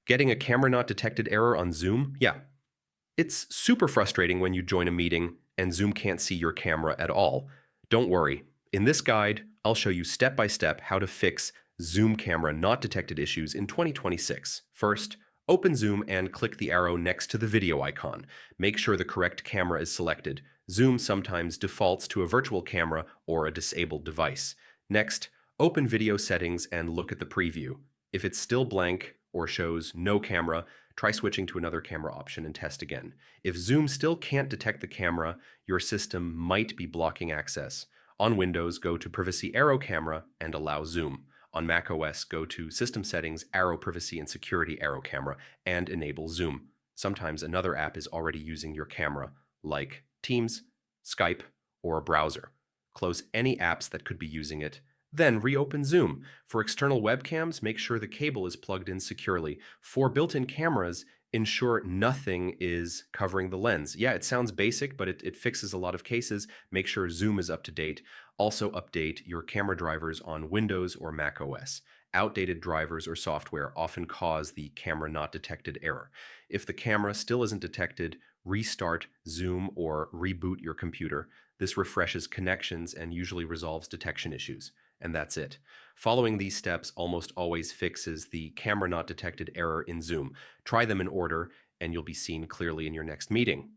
Getting a camera not detected error on Zoom? Yeah. It's super frustrating when you join a meeting and Zoom can't see your camera at all. Don't worry. In this guide, I'll show you step by step how to fix Zoom camera not detected issues in 2026. First, open Zoom and click the arrow next to the video icon. Make sure the correct camera is selected. Zoom sometimes defaults to a virtual camera or a disabled device. Next, open video settings and look at the preview. If it's still blank or shows no camera, try switching to another camera option and test again. If Zoom still can't detect the camera, your system might be blocking access. On Windows, go to Privacy Arrow Camera and allow Zoom. On macOS, go to System Settings, Arrow Privacy and Security Arrow Camera and enable Zoom. Sometimes another app is already using your camera, like Teams, Skype, or a browser. Close any apps that could be using it. Then reopen Zoom. For external webcams, make sure the cable is plugged in securely. For built-in cameras, ensure nothing is covering the lens. Yeah, it sounds basic, but it fixes a lot of cases. Make sure Zoom is up to date. Also update your camera drivers on Windows or Mac OS. Outdated drivers or software often cause the camera not detected error. If the camera still isn't detected, restart Zoom or reboot your computer. This refreshes connections and usually resolves detection issues. And that's it. Following these steps almost always fixes the camera not detected error in Zoom. Try them in order, and you'll be seen clearly in your next meeting.